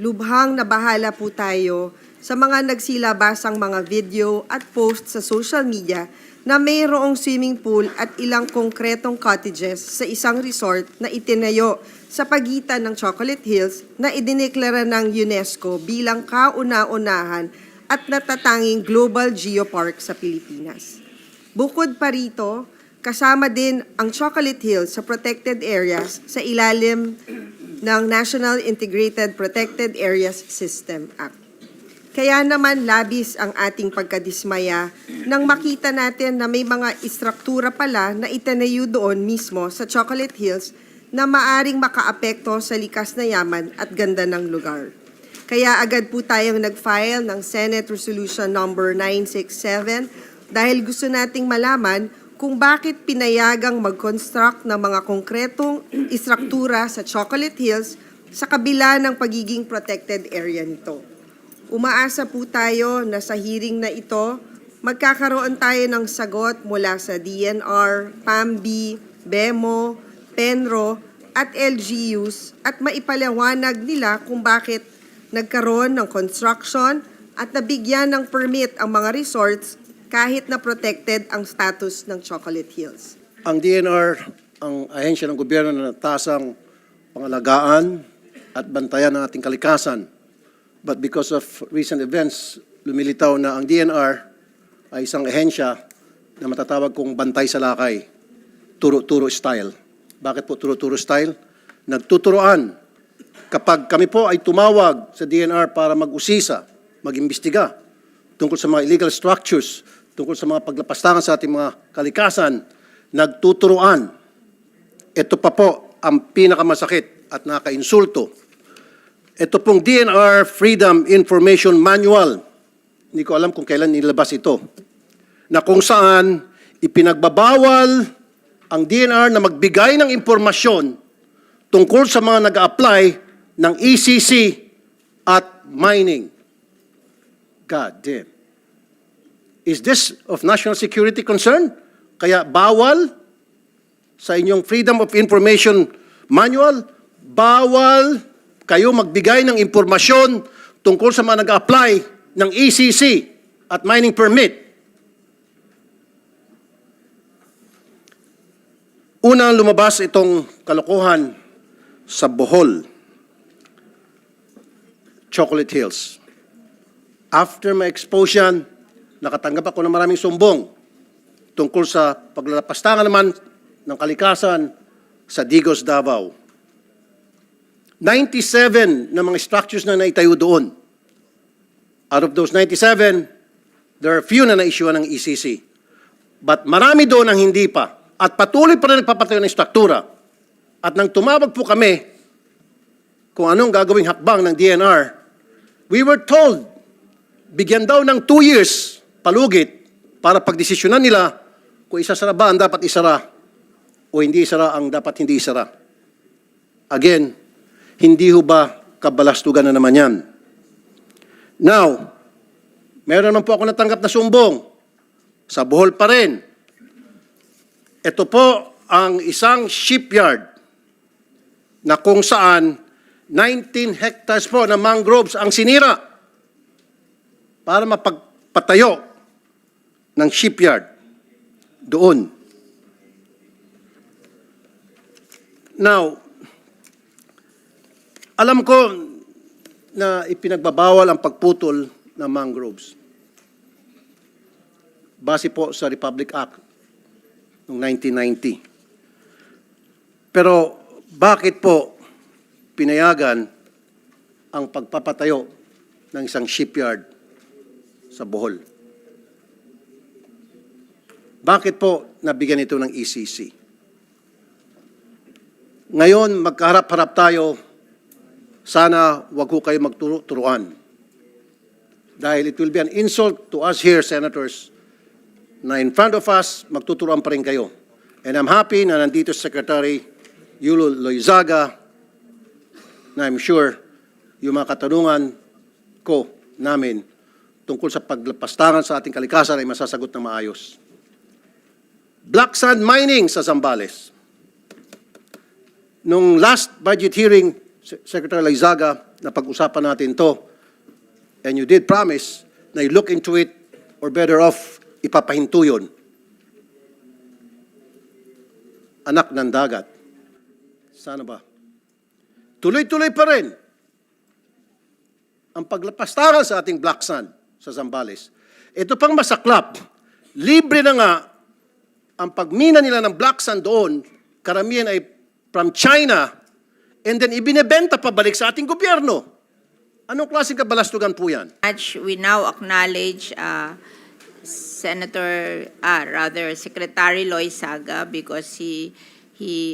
lubhang nabahala po tayo sa mga nagsilabasang mga video at post sa social media na mayroong swimming pool at ilang konkretong cottages sa isang resort na itinayo sa pagitan ng Chocolate Hills na idineklara ng UNESCO bilang kauna-unahan at natatanging global geopark sa Pilipinas. Bukod pa rito, kasama din ang Chocolate Hills sa protected areas sa ilalim ng National Integrated Protected Areas System Act. Kaya naman labis ang ating pagkadismaya nang makita natin na may mga istruktura pala na itinayo doon mismo sa Chocolate Hills na maaring makaapekto sa likas na yaman at ganda ng lugar. Kaya agad po tayong nag-file ng Senate Resolution number 967 dahil gusto nating malaman kung bakit pinayagang mag-construct ng mga konkretong istruktura sa Chocolate Hills sa kabila ng pagiging protected area nito. Umaasa po tayo na sa hearing na ito, magkakaroon tayo ng sagot mula sa DNR, PAMB, BEMO, PENRO at LGUs at maipaliwanag nila kung bakit nagkaroon ng construction at nabigyan ng permit ang mga resorts kahit na protected ang status ng Chocolate Hills. Ang DNR, ang ahensya ng gobyerno na natasang pangalagaan at bantayan ng ating kalikasan. But because of recent events, lumilitaw na ang DNR ay isang ahensya na matatawag kong bantay sa lakay, turo-turo style. Bakit po turo-turo style? Nagtuturoan. Kapag kami po ay tumawag sa DNR para mag-usisa, mag-imbestiga tungkol sa mga illegal structures, tungkol sa mga paglapastangan sa ating mga kalikasan, nagtuturoan. Ito pa po ang pinakamasakit at nakaka-insulto. Ito pong DNR Freedom Information Manual, hindi ko alam kung kailan nilabas ito, na kung saan ipinagbabawal ang DNR na magbigay ng impormasyon tungkol sa mga nag-a-apply ng ECC at mining. God damn. Is this of national security concern? Kaya bawal sa inyong Freedom of Information Manual, bawal kayo magbigay ng impormasyon tungkol sa mga nag-a-apply ng ECC at mining permit. Unang lumabas itong kalokohan sa Bohol, Chocolate Hills. After my exposure, nakatanggap ako ng maraming sumbong tungkol sa paglalapastangan naman ng kalikasan sa Digos, Davao. 97 na mga structures na naitayo doon. Out of those 97, there are few na na-issuean ng ECC. But marami doon ang hindi pa. At patuloy pa rin nagpapatayo ng struktura. At nang tumawag po kami kung anong gagawing hakbang ng DNR, we were told, bigyan daw ng 2 years palugit para pagdesisyonan nila kung isasara ba ang dapat isara o hindi isara ang dapat hindi isara. Again, hindi ho ba kabalastugan na naman yan? Now, meron naman po ako natanggap na sumbong. Sa Bohol pa rin. Ito po ang isang shipyard na kung saan 19 hectares po na mangroves ang sinira para mapagpatayo ng shipyard doon. Now, alam ko na ipinagbabawal ang pagputol ng mangroves. Base po sa Republic Act noong 1990. Pero bakit po pinayagan ang pagpapatayo ng isang shipyard sa Bohol? Bakit po nabigyan ito ng ECC? Ngayon, magkaharap-harap tayo. Sana wag ho kayo magturuan. Dahil it will be an insult to us here, Senators, na in front of us, magtuturuan pa rin kayo. And I'm happy na nandito Secretary Yulo Loizaga, na I'm sure yung mga katanungan ko namin tungkol sa paglapastangan sa ating kalikasan ay masasagot ng maayos. Black sand mining sa Zambales. Nung last budget hearing, Secretary Lizaga, na pag-usapan natin to. And you did promise na you look into it or better off, ipapahinto yun. Anak ng dagat. Sana ba? Tuloy-tuloy pa rin ang paglapastangan sa ating black sand sa Zambales. Ito pang masaklap. Libre na nga ang pagmina nila ng black sand doon, karamihan ay from China, and then ibinebenta pabalik sa ating gobyerno. Anong klaseng kabalastugan po yan? We now acknowledge Secretary Loizaga, because he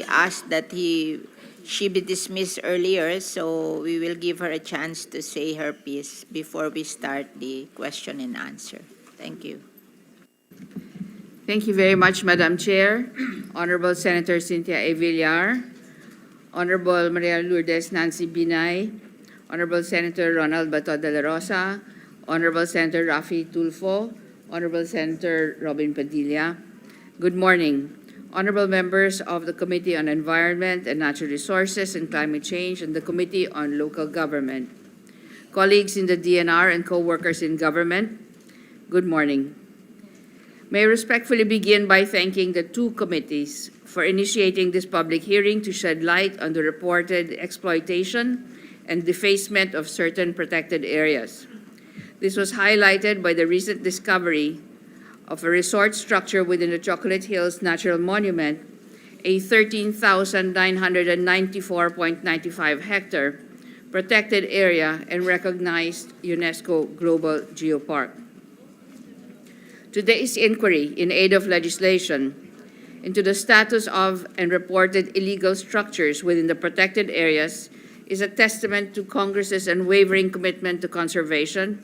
asked that she be dismissed earlier, so we will give her a chance to say her piece before we start the question and answer. Thank you. Thank you very much, Madam Chair. Honorable Senator Cynthia A. Villar, Honorable Maria Lourdes Nancy Binay, Honorable Senator Ronald Bato de la Rosa, Honorable Senator Rafi Tulfo, Honorable Senator Robin Padilla. Good morning. Honorable members of the Committee on Environment and Natural Resources and Climate Change and the Committee on Local Government. Colleagues in the DNR and co-workers in government, good morning. May I respectfully begin by thanking the two committees for initiating this public hearing to shed light on the reported exploitation and defacement of certain protected areas. This was highlighted by the recent discovery of a resort structure within the Chocolate Hills Natural Monument, a 13,994.95 hectare protected area and recognized UNESCO Global Geopark. Today's inquiry in aid of legislation into the status of and reported illegal structures within the protected areas is a testament to Congress's unwavering commitment to conservation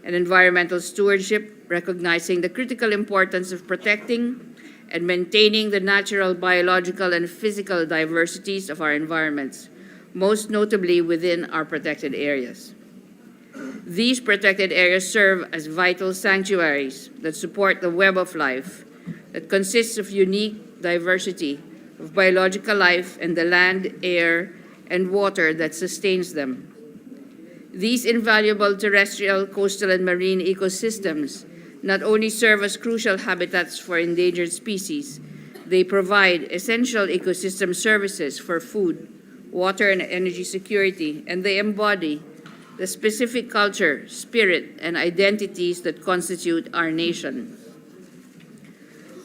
and environmental stewardship, recognizing the critical importance of protecting and maintaining the natural, biological, and physical diversities of our environments, most notably within our protected areas. These protected areas serve as vital sanctuaries that support the web of life that consists of unique diversity of biological life and the land, air, and water that sustains them. These invaluable terrestrial, coastal, and marine ecosystems not only serve as crucial habitats for endangered species, they provide essential ecosystem services for food, water, and energy security, and they embody the specific culture, spirit, and identities that constitute our nation.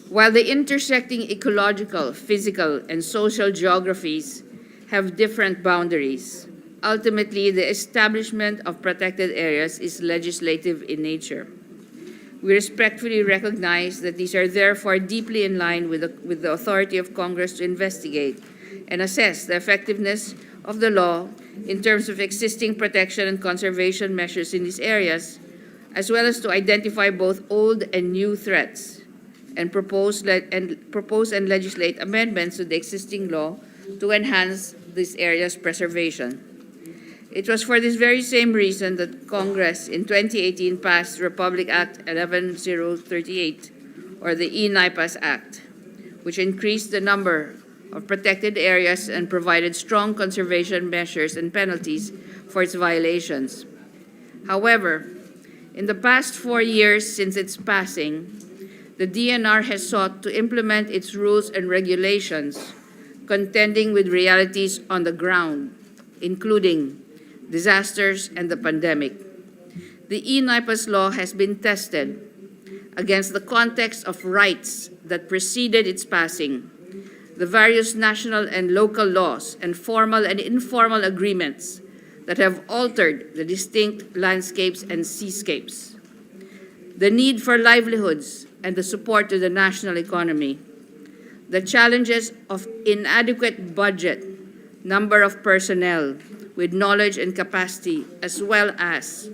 While the intersecting ecological, physical, and social geographies have different boundaries, ultimately the establishment of protected areas is legislative in nature. We respectfully recognize that these are therefore deeply in line with the authority of Congress to investigate and assess the effectiveness of the law in terms of existing protection and conservation measures in these areas, as well as to identify both old and new threats and propose and legislate amendments to the existing law to enhance this area's preservation. It was for this very same reason that Congress in 2018 passed Republic Act 11038, or the E-NIPAS Act, which increased the number of protected areas and provided strong conservation measures and penalties for its violations. However, in the past 4 years since its passing, the DNR has sought to implement its rules and regulations, contending with realities on the ground, including disasters and the pandemic. The E-NIPAS law has been tested against the context of rights that preceded its passing, the various national and local laws and formal and informal agreements that have altered the distinct landscapes and seascapes, the need for livelihoods and the support to the national economy, the challenges of inadequate budget, number of personnel with knowledge and capacity, as well as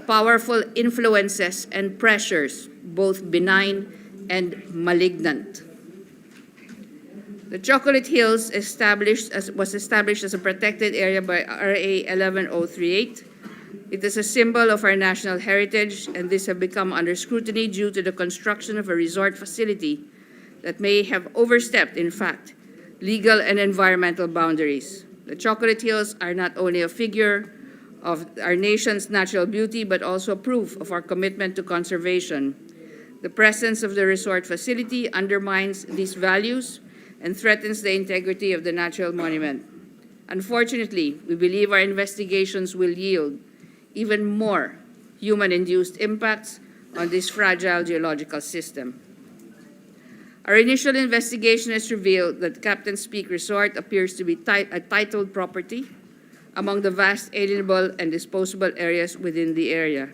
powerful influences and pressures, both benign and malignant. The Chocolate Hills was established as a protected area by RA 11038. It is a symbol of our national heritage, and this has become under scrutiny due to the construction of a resort facility that may have overstepped, in fact, legal and environmental boundaries. The Chocolate Hills are not only a figure of our nation's natural beauty, but also proof of our commitment to conservation. The presence of the resort facility undermines these values and threatens the integrity of the natural monument. Unfortunately, we believe our investigations will yield even more human-induced impacts on this fragile geological system. Our initial investigation has revealed that Captain's Peak Resort appears to be a titled property among the vast alienable and disposable areas within the area.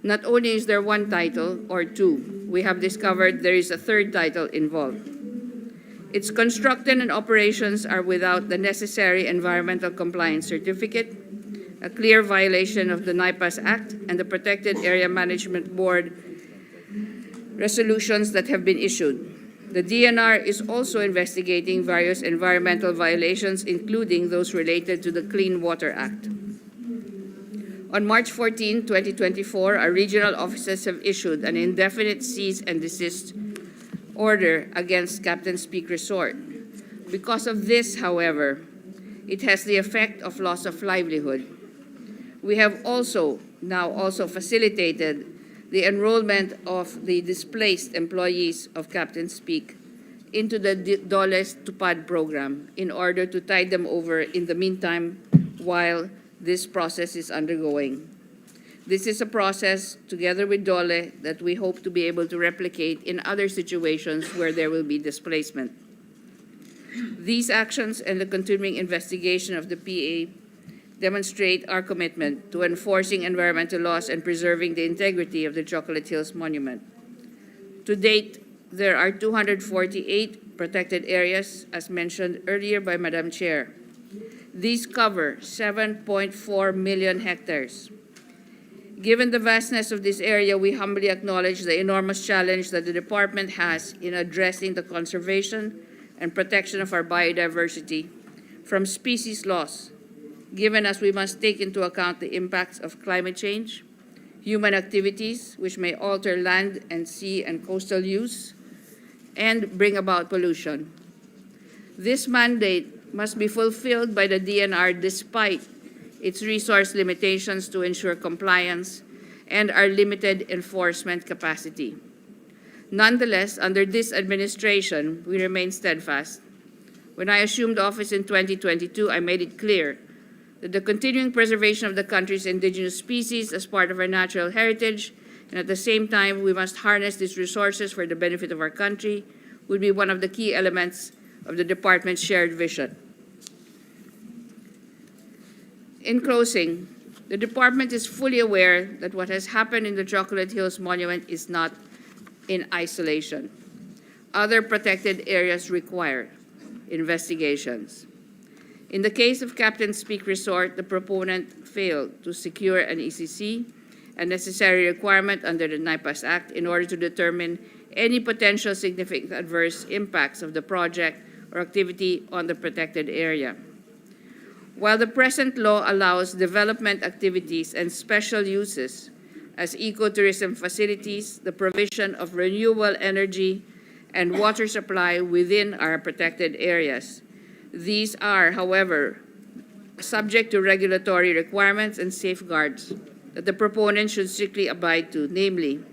Not only is there one title or two, we have discovered there is a third title involved. Its construction and operations are without the necessary environmental compliance certificate, a clear violation of the NIPAS Act and the Protected Area Management Board resolutions that have been issued. The DNR is also investigating various environmental violations, including those related to the Clean Water Act. On March 14, 2024, our regional offices have issued an indefinite cease and desist order against Captain's Peak Resort. Because of this, however, it has the effect of loss of livelihood. We have also facilitated the enrollment of the displaced employees of Captain's Peak into the Doles Tupad program in order to tide them over in the meantime while this process is undergoing. This is a process, together with Dole, that we hope to be able to replicate in other situations where there will be displacement. These actions and the continuing investigation of the PA demonstrate our commitment to enforcing environmental laws and preserving the integrity of the Chocolate Hills Monument. To date, there are 248 protected areas, as mentioned earlier by Madam Chair. These cover 7.4 million hectares. Given the vastness of this area, we humbly acknowledge the enormous challenge that the department has in addressing the conservation and protection of our biodiversity from species loss, given as we must take into account the impacts of climate change, human activities which may alter land and sea and coastal use, and bring about pollution. This mandate must be fulfilled by the DNR despite its resource limitations to ensure compliance and our limited enforcement capacity. Nonetheless, under this administration, we remain steadfast. When I assumed office in 2022, I made it clear that the continuing preservation of the country's indigenous species as part of our natural heritage, and at the same time we must harness these resources for the benefit of our country, would be one of the key elements of the department's shared vision. In closing, the department is fully aware that what has happened in the Chocolate Hills Monument is not in isolation. Other protected areas require investigations. In the case of Captain's Peak Resort, the proponent failed to secure an ECC, a necessary requirement under the NIPAS Act, in order to determine any potential significant adverse impacts of the project or activity on the protected area. While the present law allows development activities and special uses as ecotourism facilities, the provision of renewable energy and water supply within our protected areas, these are, however, subject to regulatory requirements and safeguards that the proponent should strictly abide to, namely,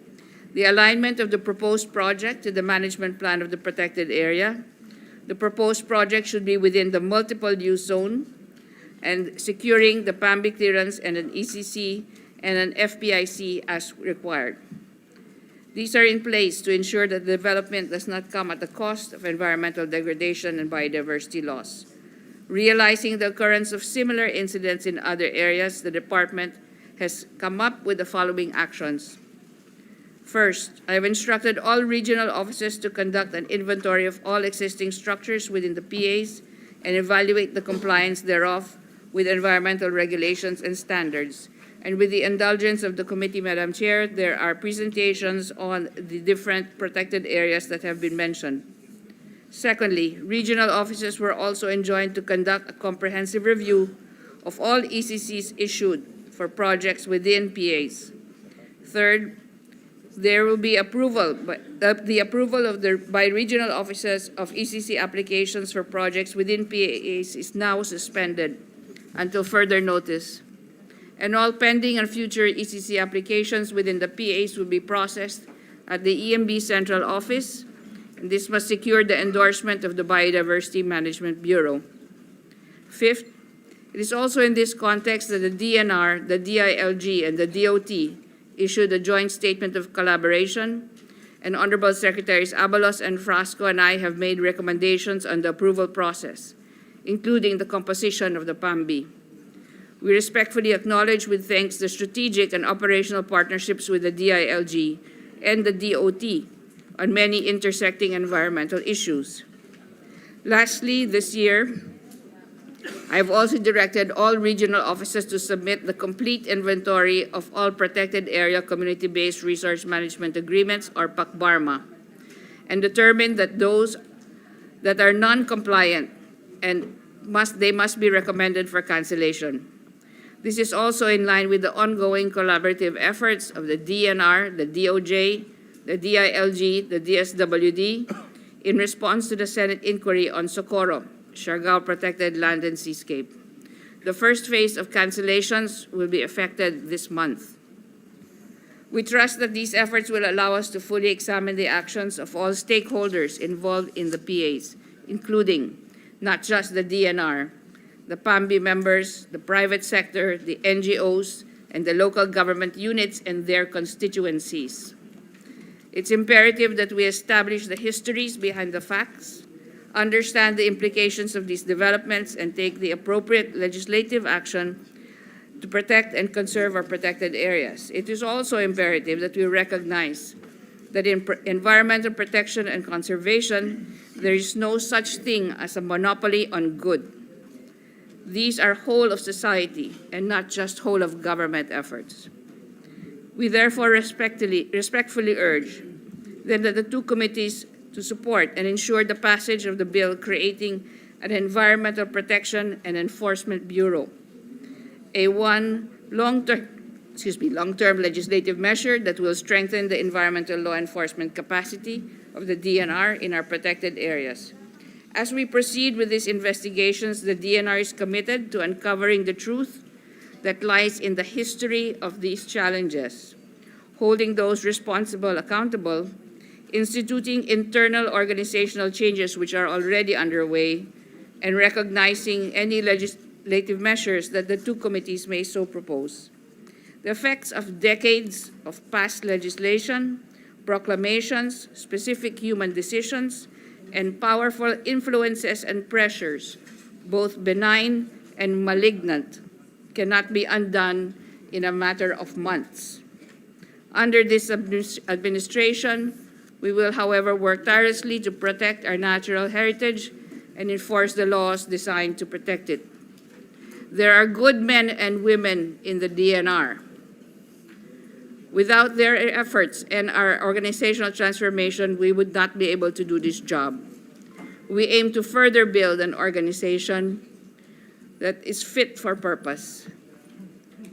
the alignment of the proposed project to the management plan of the protected area. The proposed project should be within the multiple use zone and securing the PAMBI clearance and an ECC and an FPIC as required. These are in place to ensure that the development does not come at the cost of environmental degradation and biodiversity loss. Realizing the occurrence of similar incidents in other areas, the department has come up with the following actions. First, I have instructed all regional offices to conduct an inventory of all existing structures within the PAs and evaluate the compliance thereof with environmental regulations and standards. And with the indulgence of the committee, Madam Chair, there are presentations on the different protected areas that have been mentioned. Secondly, regional offices were also enjoined to conduct a comprehensive review of all ECCs issued for projects within PAs. Third, There will be approval, but the approval of by regional offices of ECC applications for projects within PAAs is now suspended until further notice. And all pending and future ECC applications within the PAs will be processed at the EMB Central Office, and this must secure the endorsement of the Biodiversity Management Bureau. Fifth, it is also in this context that the DNR, the DILG, and the DOT issued a joint statement of collaboration, and Honorable Secretaries Abalos and Frasco and I have made recommendations on the approval process, including the composition of the PAMB. We respectfully acknowledge with thanks the strategic and operational partnerships with the DILG and the DOT on many intersecting environmental issues. Lastly, this year, I have also directed all regional offices to submit the complete inventory of all protected area community-based resource management agreements, or PACBARMA, and determine that those that are non-compliant and they must be recommended for cancellation. This is also in line with the ongoing collaborative efforts of the DNR, the DOJ, the DILG, the DSWD, in response to the Senate inquiry on Socorro, Siargao Protected Land and Seascape. The first phase of cancellations will be effected this month. We trust that these efforts will allow us to fully examine the actions of all stakeholders involved in the PAs, including not just the DNR, the PAMB members, the private sector, the NGOs, and the local government units and their constituencies. It's imperative that we establish the histories behind the facts, understand the implications of these developments, and take the appropriate legislative action to protect and conserve our protected areas. It is also imperative that we recognize that in environmental protection and conservation, there is no such thing as a monopoly on good. These are whole of society and not just whole of government efforts. We therefore respectfully urge that the two committees to support and ensure the passage of the bill creating an Environmental Protection and Enforcement Bureau, a long-term legislative measure that will strengthen the environmental law enforcement capacity of the DNR in our protected areas. As we proceed with these investigations, the DNR is committed to uncovering the truth that lies in the history of these challenges, holding those responsible accountable, instituting internal organizational changes which are already underway, and recognizing any legislative measures that the two committees may so propose. The effects of decades of past legislation, proclamations, specific human decisions, and powerful influences and pressures, both benign and malignant, cannot be undone in a matter of months. Under this administration, we will, however, work tirelessly to protect our natural heritage and enforce the laws designed to protect it. There are good men and women in the DNR. Without their efforts and our organizational transformation, we would not be able to do this job. We aim to further build an organization that is fit for purpose.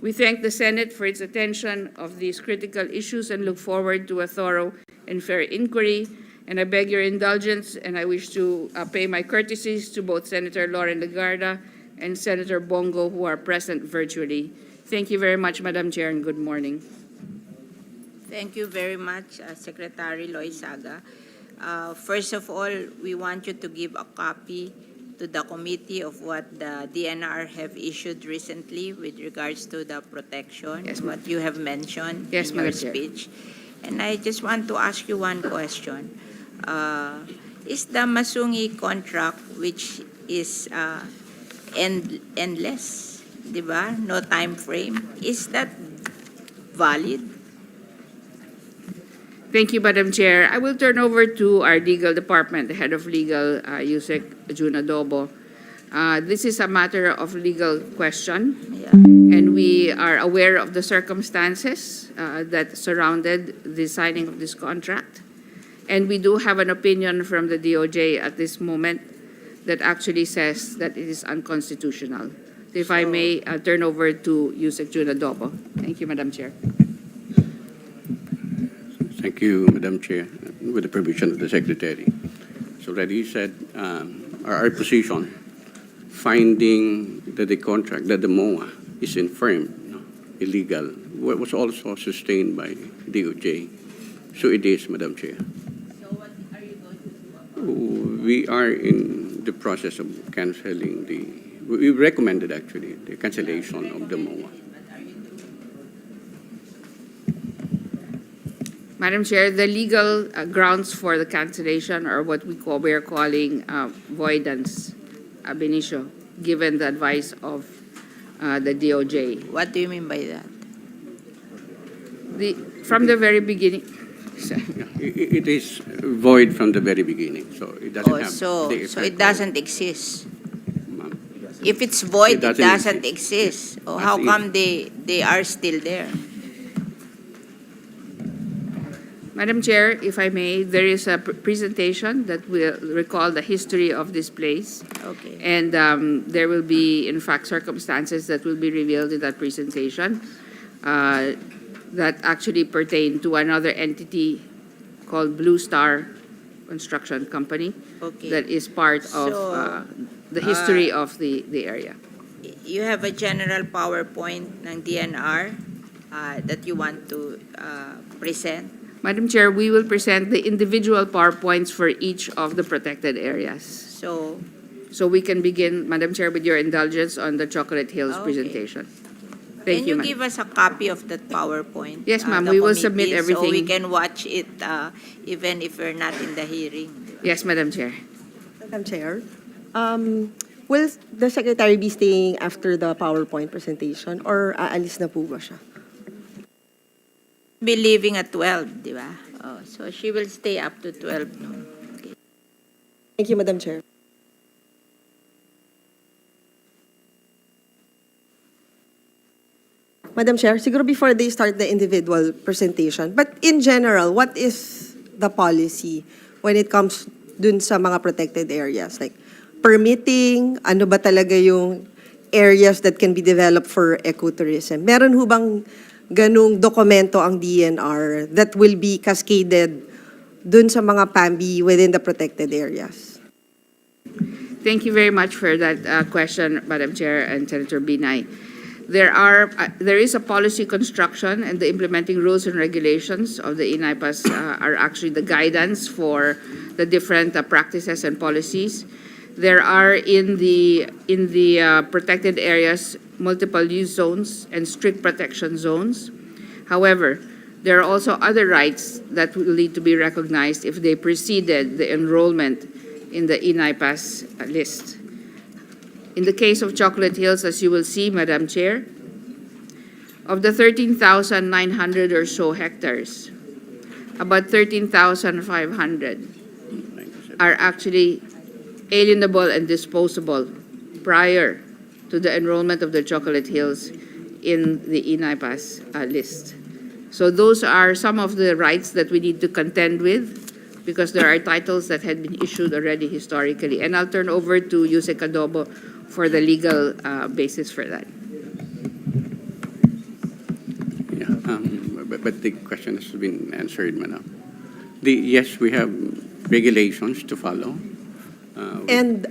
We thank the Senate for its attention of these critical issues and look forward to a thorough and fair inquiry. And I beg your indulgence, and I wish to pay my courtesies to both Senator Lauren Legarda and Senator Bongo, who are present virtually. Thank you very much, Madam Chair, and good morning. Thank you very much, Secretary Loizaga. First of all, we want you to give a copy to the committee of what the DNR have issued recently with regards to the protection, Yes, what you have mentioned Yes, in your Madam Chair. speech. And I just want to ask you one question. Is the Masungi contract, which is endless, di ba? No time frame, is that valid? Thank you, Madam Chair. I will turn over to our legal department, the head of legal, Yusek June Adobo. This is a matter of legal question, Yeah. and we are aware of the circumstances that surrounded the signing of this contract. And we do have an opinion from the DOJ at this moment that actually says that it is unconstitutional. If I may turn over to Yusek June Adobo. Thank you, Madam Chair. Thank you, Madam Chair, with the permission of the Secretary. So already said, our position, finding that the contract, that the MOA is infirm, illegal, was also sustained by DOJ. So it is, Madam Chair. So what are you going to do? We are in the process of canceling we recommended actually the cancellation of the MOA. Madam Chair, the legal grounds for the cancellation are what we are calling voidance ab initio, given the advice of the DOJ. What do you mean by that? From the very beginning, It is void from the very beginning, so it doesn't Oh, have so the so effect it doesn't exist. Ma'am. If it's void, It it doesn't doesn't exist. Oh, how As come they are still there? Madam Chair, if I may, there is a presentation that will recall the history of this place. Okay. And there will be, in fact, circumstances that will be revealed in that presentation that actually pertain to another entity called Blue Star Construction Company Okay. that is part of So, the history of the area. You have a general PowerPoint ng DNR that you want to present? Madam Chair, we will present the individual PowerPoints for each of the protected areas. So, So we can begin, Madam Chair, with your indulgence on the Chocolate Hills Okay. presentation. can Thank you you, ma'am. give us a copy of that PowerPoint? Yes, ma'am. The We will submit committee, So we everything. can watch it even if we're not in the hearing. Yes, Madam Chair. Madam Chair, will the Secretary be staying after the PowerPoint presentation or aalis na po ba siya? Be leaving at 12, di ba? Oh, so she will stay up to 12 noon. Okay. Thank you, Madam Chair. Madam Chair, siguro before they start the individual presentation, but in general, what is the policy when it comes dun sa mga protected areas? Like, permitting, ano ba talaga yung areas that can be developed for ecotourism? Meron ho bang ganung dokumento ang DNR that will be cascaded dun sa mga PAMBI within the protected areas? Thank you very much for that question, Madam Chair and Senator Binay. There is a policy construction, and the implementing rules and regulations of the INAIPAS are actually the guidance for the different practices and policies. There are in the protected areas multiple use zones and strict protection zones. However, there are also other rights that will need to be recognized if they preceded the enrollment in the INAIPAS list. In the case of Chocolate Hills, as you will see, Madam Chair, of the 13,900 or so hectares, about 13,500 are actually alienable and disposable prior to the enrollment of the Chocolate Hills in the INAIPAS list. So those are some of the rights that we need to contend with because there are titles that had been issued already historically. And I'll turn over to Yusek Adobo for the legal basis for that. Yeah, but the question has been answered, Madam. Yes, we have regulations to follow. And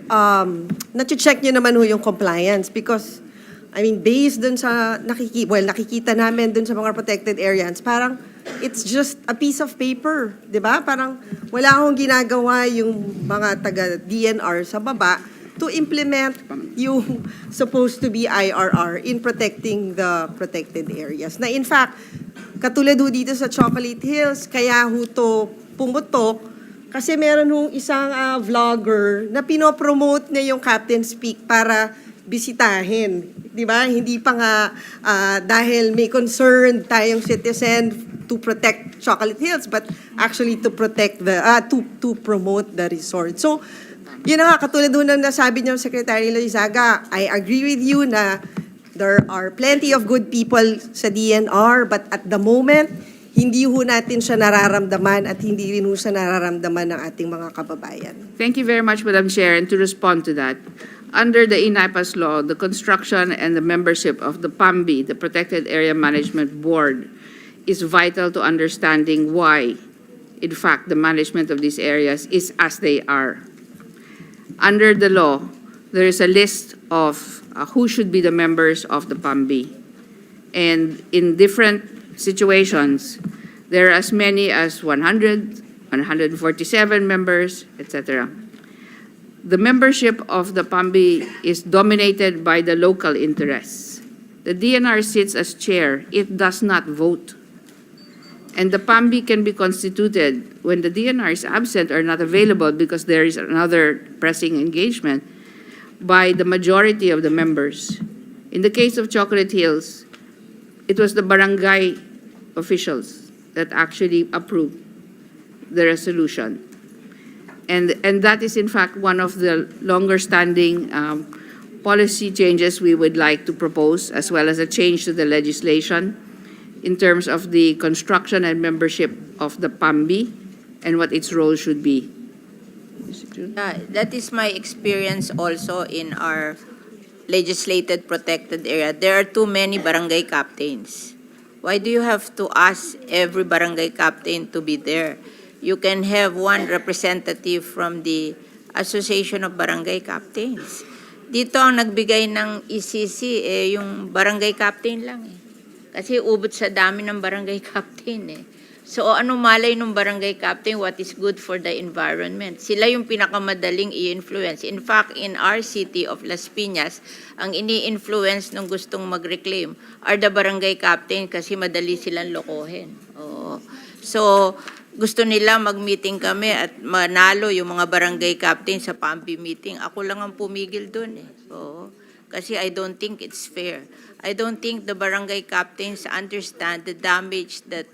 nati-check nyo naman ho yung compliance because, I mean, based dun sa nakikita namin dun sa mga protected areas, parang it's just a piece of paper, di ba? Parang wala akong ginagawa yung mga taga-DNR sa baba to implement yung supposed to be IRR in protecting the protected areas. Na in fact, katulad ho dito sa Chocolate Hills, kaya ho to pumutok kasi meron hong isang vlogger na pinopromote niya yung Captain's Peak para bisitahin. Di ba? Hindi pa nga dahil may concern tayong citizen to protect Chocolate Hills, but actually to protect to promote the resort. So, yun na nga, katulad doon ng nasabi niyo, Secretary Loizaga, I agree with you na there are plenty of good people sa DNR, but at the moment, hindi ho natin siya nararamdaman at hindi rin ho siya nararamdaman ng ating mga kababayan. Thank you very much, Madam Chair. And to respond to that, under the INAIPAS law, the construction and the membership of the PAMBI, the Protected Area Management Board, is vital to understanding why, in fact, the management of these areas is as they are. Under the law, there is a list of who should be the members of the PAMB. And in different situations, there are as many as 100, 147 members, etc. The membership of the PAMB is dominated by the local interests. The DNR sits as chair. It does not vote. And the PAMB can be constituted when the DNR is absent or not available because there is another pressing engagement by the majority of the members. In the case of Chocolate Hills, it was the barangay officials that actually approved the resolution. And that is in fact one of the longer-standing policy changes we would like to propose, as well as a change to the legislation in terms of the construction and membership of the PAMB and what its role should be. That is my experience also in our legislated protected area. There are too many barangay captains. Why do you have to ask every barangay captain to be there? You can have one representative from the Association of Barangay Captains. Dito ang nagbigay ng ECC, yung barangay captain lang eh. Kasi ubot sa dami ng barangay captain eh. So ano malay ng barangay captain what is good for the environment? Sila yung pinakamadaling i-influence. In fact, in our city of Las Piñas, ang ini-influence ng gustong mag-reclaim are the barangay captain kasi madali silang lokohin. Oo. So, gusto nila mag-meeting kami at manalo yung mga barangay captain sa PAMB meeting. Ako lang ang pumigil dun eh. Oo. Kasi I don't think it's fair. I don't think the barangay captains understand the damage that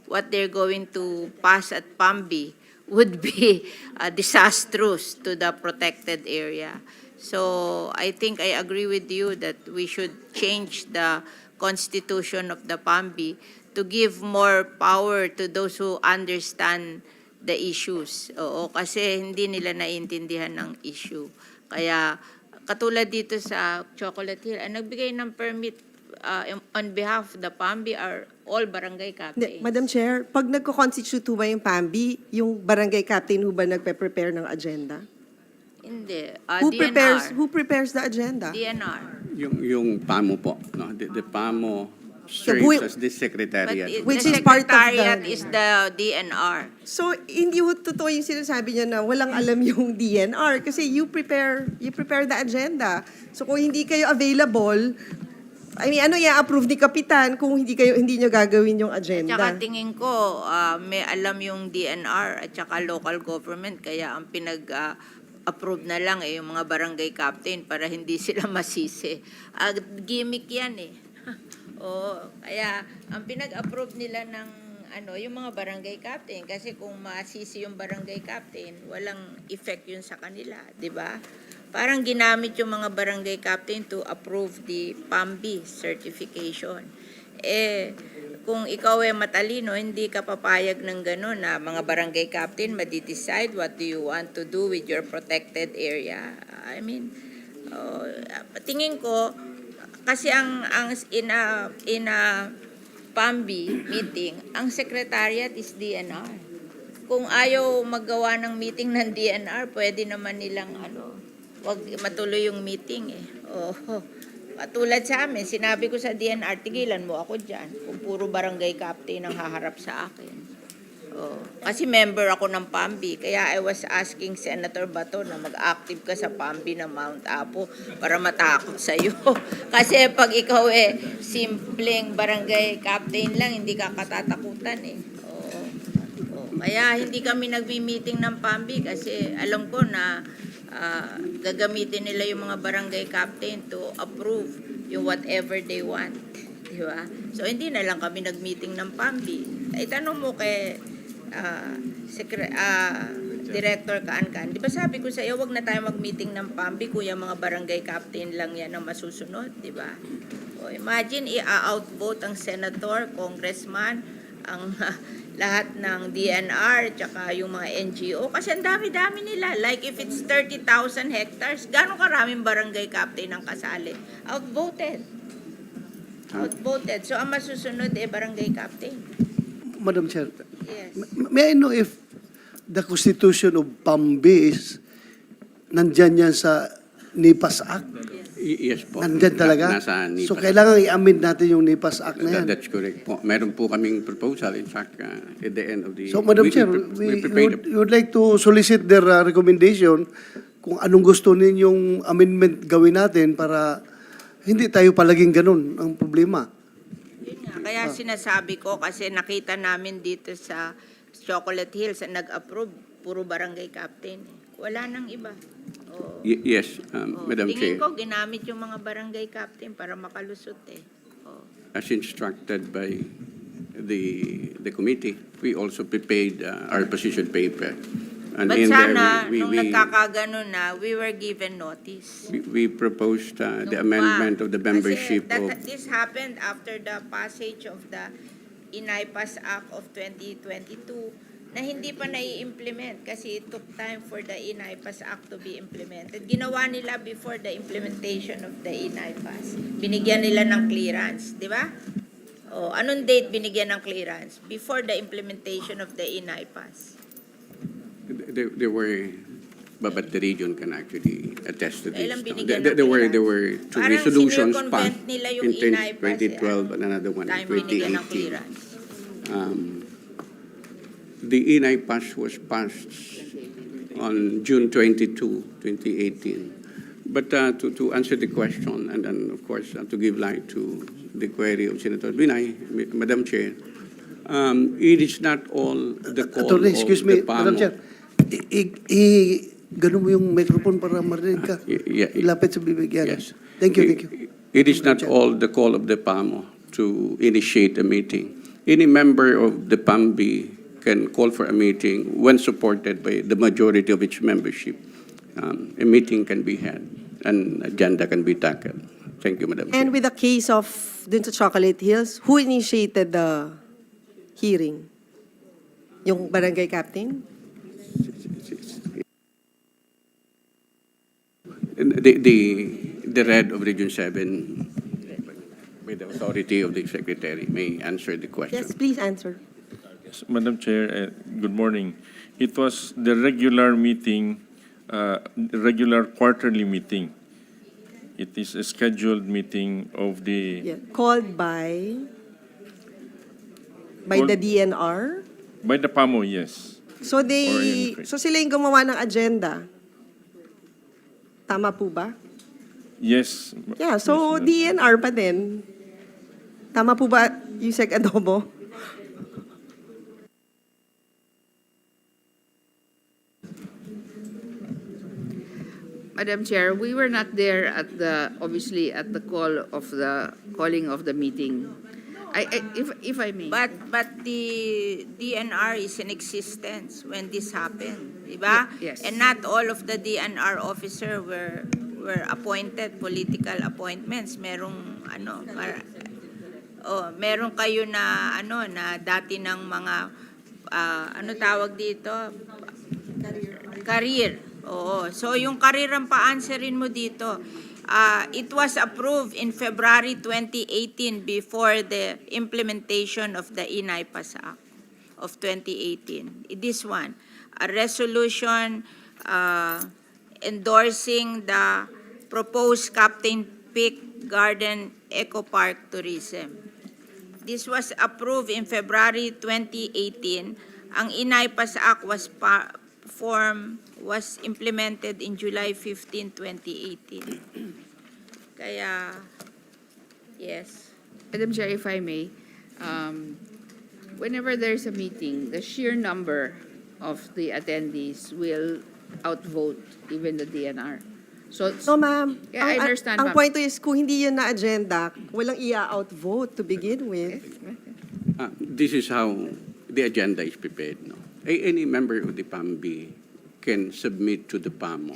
what they're going to pass at PAMB would be disastrous to the protected area. So I think I agree with you that we should change the constitution of the PAMB to give more power to those who understand the issues. Oo, kasi hindi nila naiintindihan ng issue. Kaya katulad dito sa Chocolate Hill, ang nagbigay ng permit on behalf of the PAMB are all barangay captains. Madam Chair, pag nagko-constitute ba yung PAMB, yung barangay captain ho ba nagpe-prepare ng agenda? Hindi. Who prepares the agenda? DNR. Yung PAMO po, no? The PAMO who- serves as the secretariat. Which The is part of the- secretariat is the DNR. So, hindi ho totoo yung sinasabi niya na walang alam yung DNR kasi you prepare the agenda. So, kung hindi kayo available, I mean, ano i-approve ni Kapitan kung hindi nyo gagawin yung agenda? Tsaka tingin ko, may alam yung DNR at tsaka local government, kaya ang approve na lang yung mga barangay captain para hindi sila masisi. Gimmick yan eh. Oo, kaya ang pinag-approve nila ng yung mga barangay captain kasi kung masisi yung barangay captain, walang effect yun sa kanila, 'di ba? Parang ginamit yung mga barangay captain to approve the PAMB certification. Kung ikaw ay matalino, hindi ka papayag ng gano'n na mga barangay captain madi-decide what do you want to do with your protected area. I mean, tingin ko kasi ang in a PAMB meeting, ang secretariat is DNR. Kung ayaw maggawa ng meeting ng DNR, pwede naman nilang wag matuloy yung meeting eh. Patulad sa amin, sinabi ko sa DNR, tigilan mo ako dyan kung puro barangay captain ang haharap sa akin. Kasi member ako ng PAMB, kaya I was asking Senator Bato na mag-active ka sa PAMB ng Mount Apo para matakot sa'yo. Kasi pag ikaw simpleng barangay captain lang, hindi ka katatakutan eh. Kaya hindi kami nagmi-meeting ng PAMB kasi alam ko na gagamitin nila yung mga barangay captain to approve yung whatever they want. Diba? So hindi na lang kami nag-meeting ng PAMB. Itanong mo kay Director Kaan-Kaan. Di ba sabi ko sa iyo, wag na tayo mag-meeting ng PAMB kung yung mga barangay captain lang yan ang masusunod, di ba? Imagine, i-outvote ang senator, congressman, ang lahat ng DNR, tsaka yung mga NGO, kasi ang dami-dami nila. Like if it's 30,000 hectares, gano'ng karaming barangay captain ang kasali? Outvoted. Outvoted. So ang masusunod barangay captain. Madam Chair, Yes. may I know if the Constitution of PAMB is nandyan yan sa NIPAS Act? Yes po. Nandyan talaga? Nasa NIPAS. So kailangan i-amend natin yung NIPAS Act na yan. That's correct po. Meron po kaming proposal, in fact, at the end of the... So Madam Chair, we would like to solicit their recommendation kung anong gusto ninyong amendment gawin natin para hindi tayo palaging ganun ang problema. Yun nga. Kaya sinasabi ko kasi nakita namin dito sa Chocolate Hills na nag-approve, puro barangay captain. Wala nang iba. Oh. Yes, Madam Tingin Chair. ko ginamit yung mga barangay captain para makalusot Oh. As instructed by the committee, we also prepared our position paper. And But in sana, there, nung nagkakaganon na, we were given notice. we proposed the Nung amendment pa. of the membership Kasi of... this happened after the passage of the Inaypas Act of 2022 na hindi pa nai-implement kasi it took time for the Inaypas Act to be implemented. Ginawa nila before the implementation of the Inaypas. Binigyan nila ng clearance, di ba? O, anong date binigyan ng clearance? Before the implementation of the Inaypas. There were... But the region can actually attest to this. Kailan no? binigyan There ng were clearance? two Parang resolutions sinircumvent passed nila yung in Inaypas, 2012 and another one in time binigyan ng 2018. clearance. The Inay Pass was passed on June 22, 2018. But to answer the question, and then, of course, to give light to the query of Senator Binay, Madam Chair, it is not all the call Attorney, excuse me, of the PAMO. Madam Chair. Ganun mo yung microphone para marinig ka. Yeah, Ilapit sa bibig yan. Yes. Thank you, thank you. It is not all the call of the PAMO to initiate a meeting. Any member of the PAMB can call for a meeting when supported by the majority of its membership. A meeting can be had, an agenda can be tackled. Thank you, Madam Chair. And with the case of dun sa Chocolate Hills, who initiated the hearing? Yung barangay captain? The red of Region 7, by the authority of the Secretary, may answer the question. Yes, please answer. Yes, Madam Chair, good morning. It was the regular meeting, regular quarterly meeting. It is a scheduled meeting of the, Yeah. Called by the DNR? by the PAMO, yes. So any- so sila yung gumawa ng agenda. Tama po ba? Yes. Yeah, so Yes, DNR pa din. Tama po ba, Yusek Adobo? Madam Chair, we were not there at obviously at the calling of the meeting. If I may. But the DNR is in existence when this happened, di ba? Yes. And not all of the DNR officer were appointed, political appointments. Merong meron kayo na na dati ng mga tawag dito? Career. Oo. So yung career ang pa-answerin mo dito. It was approved in February 2018 before the implementation of the Inaypas Act of 2018. This one, a resolution endorsing the proposed Captain Peak Garden Eco Park Tourism. This was approved in February 2018. Ang Inaypas Act was implemented in July 15, 2018. Kaya, yes. Madam Chair, if I may, whenever there's a meeting, the sheer number of the attendees will outvote even the DNR. So, No, ma'am. Yeah, I understand, Ang ma'am. point is, kung hindi yun na agenda, walang ia-outvote to begin with. This is how the agenda is prepared. No? Any member of the PAMB can submit to the PAMO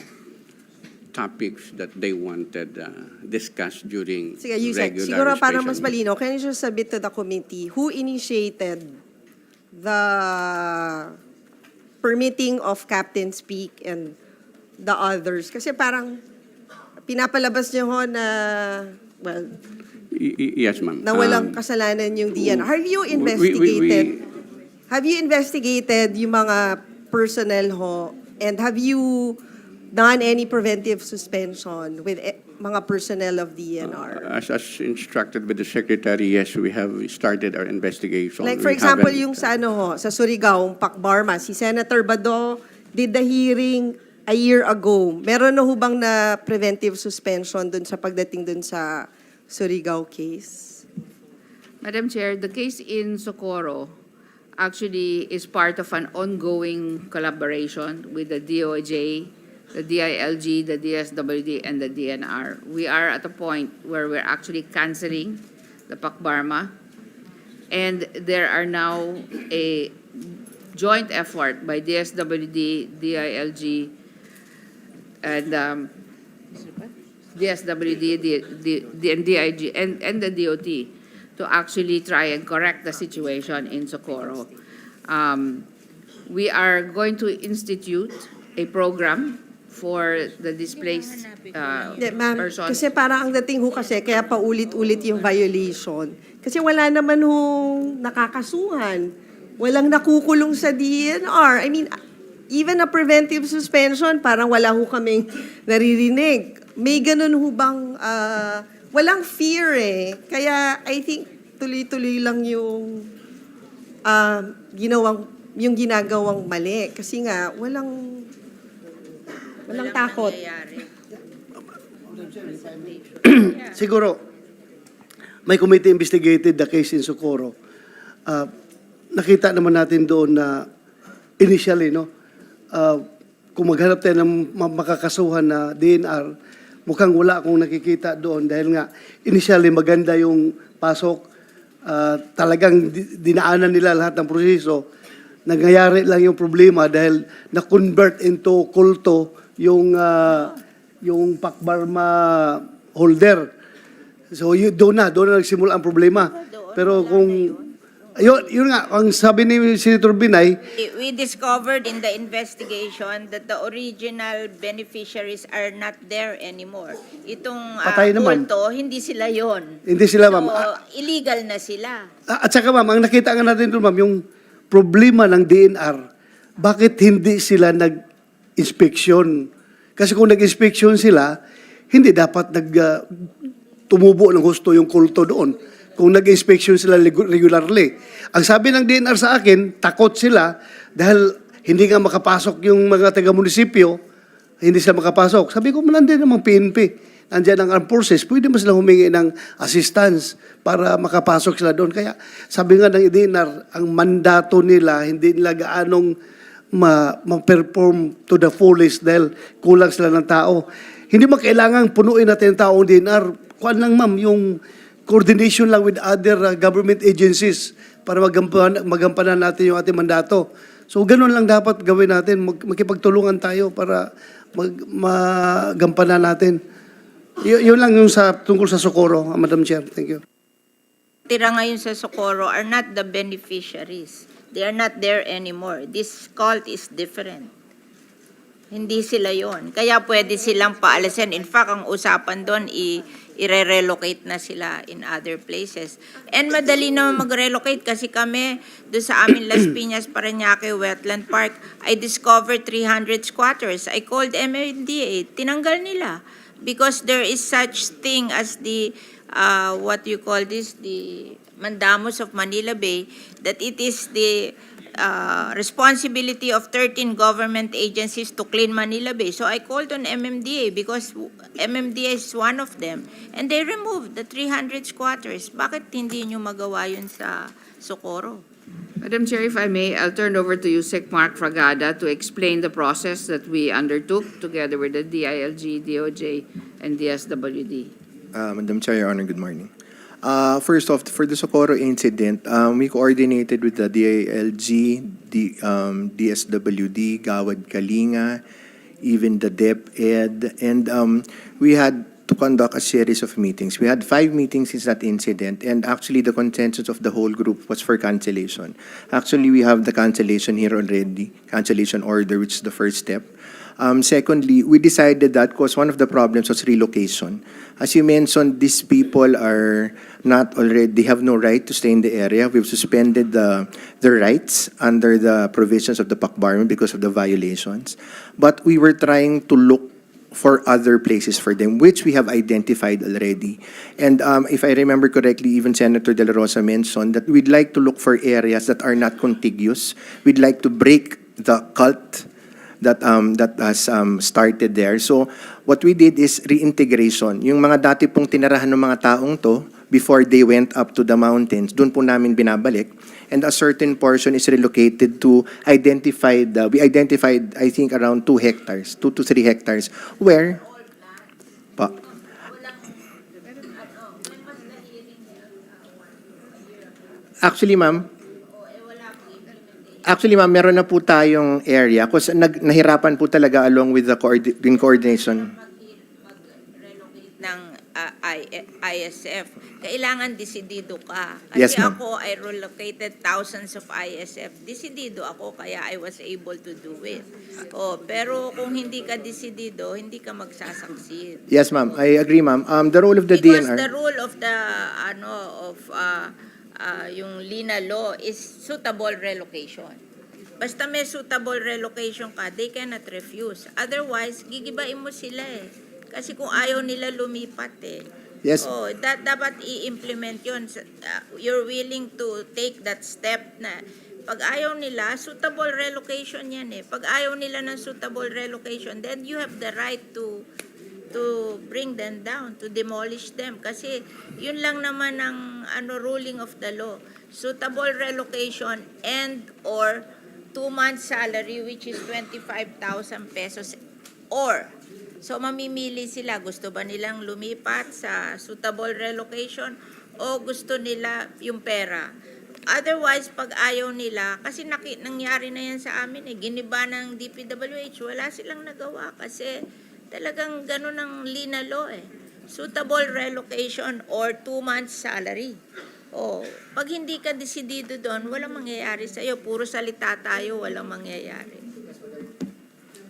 topics that they wanted discussed during Sige, Yusek, regular siguro para special mas malino, can you just submit to the committee who initiated the permitting of Captain Speak and the others? Kasi parang pinapalabas niyo ho na, well, Yes, ma'am. Na walang kasalanan yung DNR. Have you investigated? Have you investigated yung mga personnel ho? And have you done any preventive suspension with mga personnel of DNR? As instructed by the Secretary, yes, we have started our investigation. Like for We example, haven't, yung sa ano ho, sa Surigao, Pakbarma, si Senator Bado did the hearing a year ago. Meron na hubang na preventive suspension dun sa pagdating dun sa Surigao case? Madam Chair, the case in Socorro actually is part of an ongoing collaboration with the DOJ, the DILG, the DSWD, and the DNR. We are at a point where we're actually canceling the Pakbarma, and there are now a joint effort by DSWD, DILG, and DSWD, and DIG, and the DOT to actually try and correct the situation in Socorro. We are going to institute a program for the displaced Hindi, ma'am, persons. kasi parang ang dating ho kasi, kaya paulit-ulit yung violation. Kasi wala naman hong nakakasuhan. Walang nakukulong sa DNR. I mean, even a preventive suspension, parang wala ho kaming naririnig. May ganun ho bang, walang fear eh. Kaya I think tuloy-tuloy lang yung yung ginagawang mali. Kasi nga, walang takot. nangyayari. Siguro, may committee investigated the case in Socorro. Nakita naman natin doon na initially, kung maghanap tayo ng makakasuhan na DNR, mukhang wala akong nakikita doon dahil nga initially maganda yung pasok. Talagang dinaanan nila lahat ng proseso. Nangyayari lang yung problema dahil na-convert into kulto yung Pakbarma holder. So doon na nagsimula ang problema. Pero kung yun nga, ang sabi ni Senator Binay, We discovered in the investigation that the original beneficiaries are not there anymore. Itong Patay na, ma'am. kulto, hindi sila yon. hindi sila, ma'am. So, illegal na sila. At saka, ma'am, ang nakita nga natin doon, ma'am, yung problema ng DNR, bakit hindi sila nag-inspeksyon? Kasi kung nag-inspeksyon sila, hindi dapat tumubo ng husto yung kulto doon. Kung nag-inspection sila regularly. Ang sabi ng DNR sa akin, takot sila dahil hindi nga makapasok yung mga taga-munisipyo, hindi sila makapasok. Sabi ko, nandiyan namang PNP, nandiyan ang armed forces, pwede mo sila humingi ng assistance para makapasok sila doon. Kaya sabi nga ng DNR, ang mandato nila, hindi nila gaanong ma-perform to the fullest dahil kulang sila ng tao. Hindi mo kailangan punuin natin ang taong DNR. Kuan lang, ma'am, yung coordination lang with other government agencies para magampanan natin yung ating mandato. So, ganun lang dapat gawin natin. Magkipagtulungan tayo para magampanan natin. Yun lang yung tungkol sa Socorro, Madam Chair. Thank you. Tira ngayon sa Socorro are not the beneficiaries. They are not there anymore. This cult is different. Hindi sila yon. Kaya pwede silang paalisin. In fact, ang usapan doon, i-relocate na sila in other places. And madali naman mag-relocate kasi kami doon sa amin Las Piñas, Parañaque Wetland Park, I discovered 300 squatters. I called MMDA. Tinanggal nila. Because there is such thing as the, what you call this, the Mandamos of Manila Bay, that it is the responsibility of 13 government agencies to clean Manila Bay. So I called on MMDA because MMDA is one of them. And they removed the 300 squatters. Bakit hindi nyo magawa yun sa Socorro? Madam Chair, if I may, I'll turn over to you, Sec. Mark Fragada, to explain the process that we undertook together with the DILG, DOJ, and DSWD. Madam Chair, Your Honor, good morning. First off, for the Socorro incident, we coordinated with the DILG, DSWD, Gawad Kalinga, even the DepEd, and we had to conduct a series of meetings. We had 5 meetings since that incident, and actually the consensus of the whole group was for cancellation. Actually, we have the cancellation here already, cancellation order, which is the first step. Secondly, we decided that because one of the problems was relocation. As you mentioned, these people are not already, they have no right to stay in the area. We've suspended their rights under the provisions of the PACBARMA because of the violations. But we were trying to look for other places for them, which we have identified already. And if I remember correctly, even Senator De La Rosa mentioned that we'd like to look for areas that are not contiguous. We'd like to break the cult that has started there. So what we did is reintegration. Yung mga dati pong tinirahan ng mga taong to, before they went up to the mountains, doon po namin binabalik. And a certain portion is relocated to we identified, I think, around 2 hectares, 2 to 3 hectares, where, pa, actually, ma'am, meron na po tayong area kasi nahirapan po talaga along with the coordination. Mag-relocate ng ISF. Kailangan desidido ka. Kasi Yes, ma'am. ako, I relocated thousands of ISF. Desidido ako, kaya I was able to do it. Pero kung hindi ka desidido, hindi ka magsasucceed. Yes, ma'am. I agree, ma'am. The role of the Because DNR... the rule of the, yung Lina law is suitable relocation. Basta may suitable relocation ka, they cannot refuse. Otherwise, gigibain mo sila eh. Kasi kung ayaw nila lumipat eh. Yes. Dapat i-implement yun. You're willing to take that step na pag ayaw nila, suitable relocation yan eh. Pag ayaw nila ng suitable relocation, then you have the right to bring them down, to demolish them. Kasi yun lang naman ang ruling of the law. Suitable relocation and or 2 months salary, which is 25,000 pesos or. So mamimili sila, gusto ba nilang lumipat sa suitable relocation o gusto nila yung pera. Otherwise, pag ayaw nila, kasi nangyari na yan sa amin eh, giniba ng DPWH, wala silang nagawa kasi talagang ganun ang Lina law eh. Suitable relocation or 2 months salary. Pag hindi ka desidido doon, walang mangyayari sa'yo. Puro salita tayo, walang mangyayari.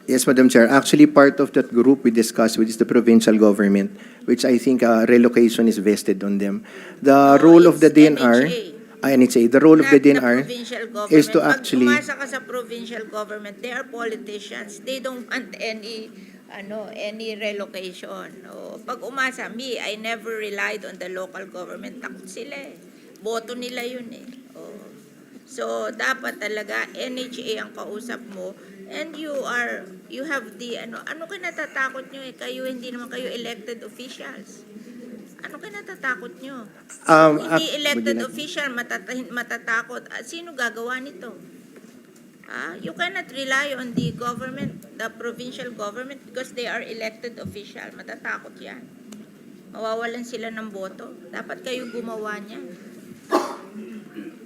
Yes, Madam Chair. Actually, part of that group we discussed, which is the provincial government, which I think relocation is vested on them. The role of the DNR... NHA. The role of the DNR is to actually... Pag umasa ka sa provincial government, they are politicians. They don't want any relocation. Pag umasa, I never relied on the local government. Takot sila eh. Boto nila yun eh. So, dapat talaga NHA ang kausap mo and you have the, ano ka natatakot nyo eh? Hindi naman kayo elected officials. Ano ka natatakot nyo? Hindi elected official, matatakot. Sino gagawa nito? You cannot rely on the government, the provincial government, because they are elected official. Matatakot yan. Mawawalan sila ng boto. Dapat kayo gumawa niyan.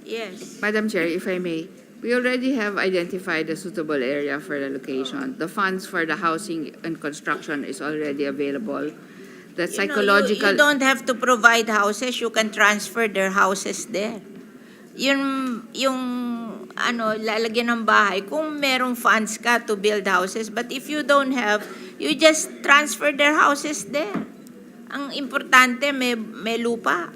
Yes. Madam Chair, if I may, we already have identified a suitable area for the location. The funds for the housing and construction is already available. The psychological... You don't have to provide houses. You can transfer their houses there. Yung lalagyan ng bahay, kung merong funds ka to build houses, but if you don't have, you just transfer their houses there. Ang importante, may lupa.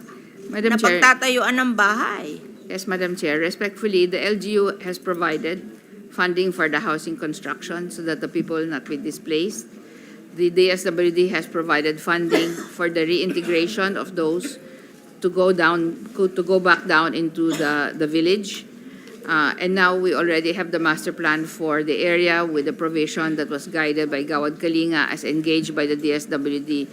Madam na Chair, pagtatayuan ng bahay. Yes, Madam Chair. Respectfully, the LGU has provided funding for the housing construction so that the people will not be displaced. The DSWD has provided funding for the reintegration of those to go back down into the village. And now we already have the master plan for the area with the provision that was guided by Gawad Kalinga as engaged by the DSWD.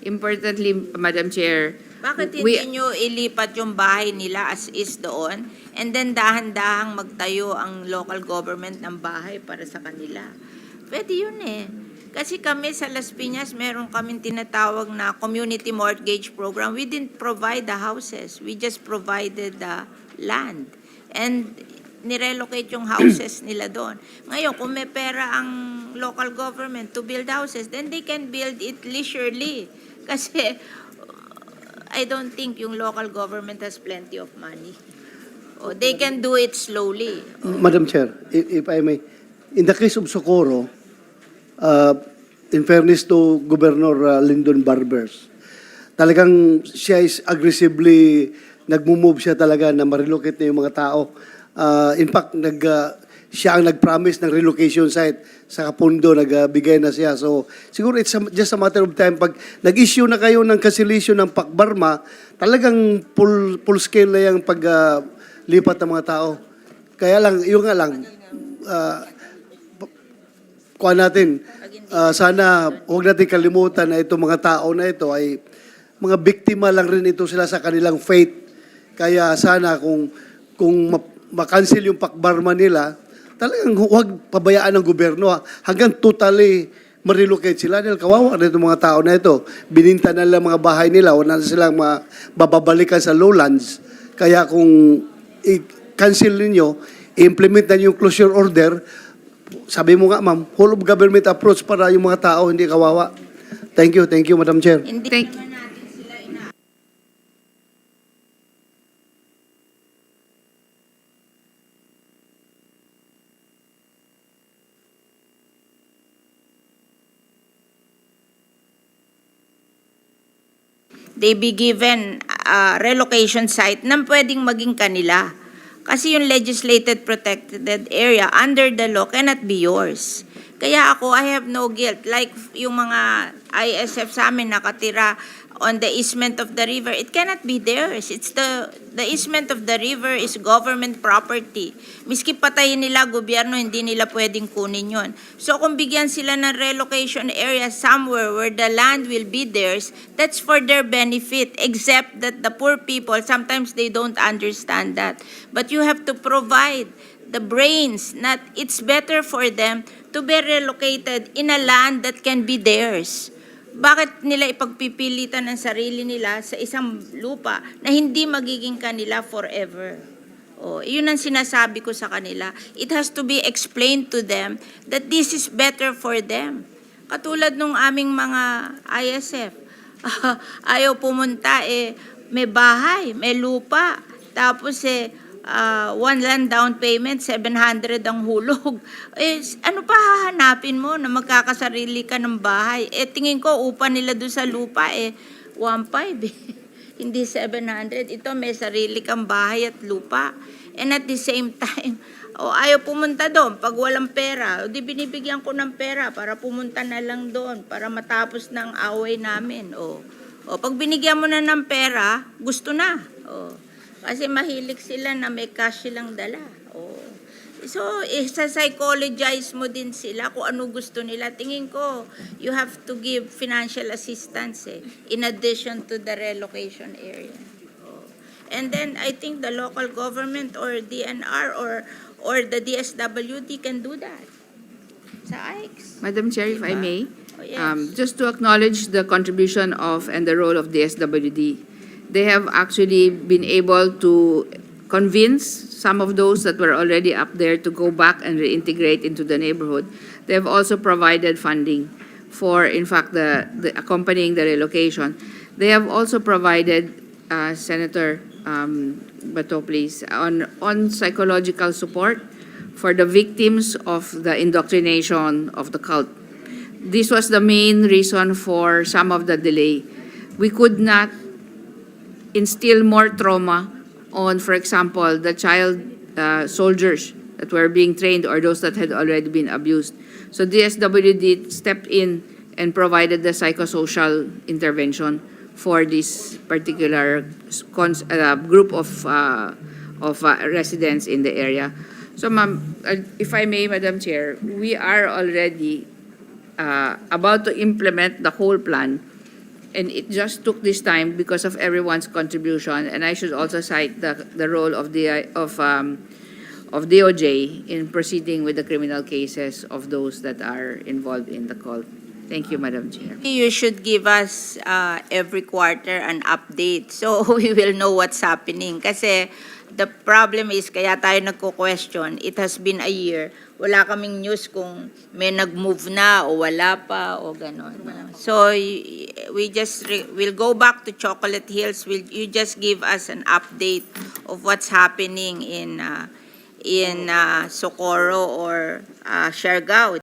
Importantly, Madam Chair, bakit hindi nyo ilipat yung bahay nila as is doon and then dahan-dahang magtayo ang local government ng bahay para sa kanila? Pwede yun eh. Kasi kami sa Las Piñas, meron kaming tinatawag na community mortgage program. We didn't provide the houses. We just provided the land. And nirelocate yung houses nila doon. Ngayon, kung may pera ang local government to build houses, then they can build it leisurely. Kasi I don't think yung local government has plenty of money. They can do it slowly. Madam Chair, if I may, in the case of Socorro, uh, in fairness to Governor Lyndon Barbers, talagang siya is aggressively nagmo-move siya talaga na ma-relocate na yung mga tao. In fact, siya ang nag-promise ng relocation site sa Kapundo, nagbigay na siya. So, siguro it's just a matter of time. Pag nag-issue na kayo ng cancellation ng Pakbarma, talagang full scale na yung paglipat ng mga tao. Kaya lang, yung nga lang, kuha natin, sana huwag natin kalimutan na itong mga tao na ito ay mga biktima lang rin ito sila sa kanilang faith. Kaya sana kung makancel yung Pakbarma nila, talagang huwag pabayaan ng gobyerno hanggang totally ma-relocate sila. Dahil kawawa na itong mga tao na ito. Bininta na lang mga bahay nila, wala na silang mababalikan sa lowlands. Kaya kung i-cancel ninyo, i-implement na yung closure order, sabi mo nga ma'am, whole of government approach para yung mga tao hindi kawawa. Thank you, Madam Chair. Hindi Thank- naman natin sila they be given a relocation site na pwedeng maging kanila. Kasi yung legislated protected area under the law cannot be yours. Kaya ako, I have no guilt. Like yung mga ISF sa amin nakatira on the easement of the river, it cannot be theirs. It's the easement of the river is government property. Miski patayin nila gobyerno, hindi nila pwedeng kunin yon. So kung bigyan sila ng relocation area somewhere where the land will be theirs, that's for their benefit, except that the poor people, sometimes they don't understand that. But you have to provide the brains, not it's better for them to be relocated in a land that can be theirs. Bakit nila ipagpipilitan ang sarili nila sa isang lupa na hindi magiging kanila forever? Oh, yun ang sinasabi ko sa kanila. It has to be explained to them that this is better for them. Katulad nung aming mga ISF. Ayaw pumunta, may bahay, may lupa. Tapos one land down payment, 700 ang hulog. Ano pa hahanapin mo na magkakasarili ka ng bahay? Tingin ko, upa nila doon sa lupa, 1.5 hindi 700. Ito, may sarili kang bahay at lupa. And at the same time, ayaw pumunta doon pag walang pera. Di binibigyan ko ng pera para pumunta na lang doon, para matapos ng away namin. Pag binigyan mo na ng pera, gusto na. Kasi mahilig sila na may cash silang dala. So, sa psychologize mo din sila kung ano gusto nila. Tingin ko, you have to give financial assistance in addition to the relocation area. And then, I think the local government or DNR or the DSWD can do that. Sa AICS. Madam Chair, if I may, yes. just to acknowledge the contribution of and the role of the SWD. They have actually been able to convince some of those that were already up there to go back and reintegrate into the neighborhood. They have also provided funding for, in fact, the accompanying the relocation. They have also provided, Senator Bato, please, on psychological support for the victims of the indoctrination of the cult. This was the main reason for some of the delay. We could not instill more trauma on, for example, the child soldiers that were being trained or those that had already been abused. So DSWD stepped in and provided the psychosocial intervention for this particular group of residents in the area. So, ma'am, if I may, Madam Chair, we are already about to implement the whole plan. And it just took this time because of everyone's contribution. And I should also cite the role of DOJ in proceeding with the criminal cases of those that are involved in the cult. Thank you, Madam Chair. You should give us every quarter an update so we will know what's happening. Kasi the problem is, kaya tayo nagko-question, it has been a year, wala kaming news kung may nag-move na o wala pa o gano'n. So we'll go back to Chocolate Hills. You just give us an update of what's happening in Socorro or Siargao.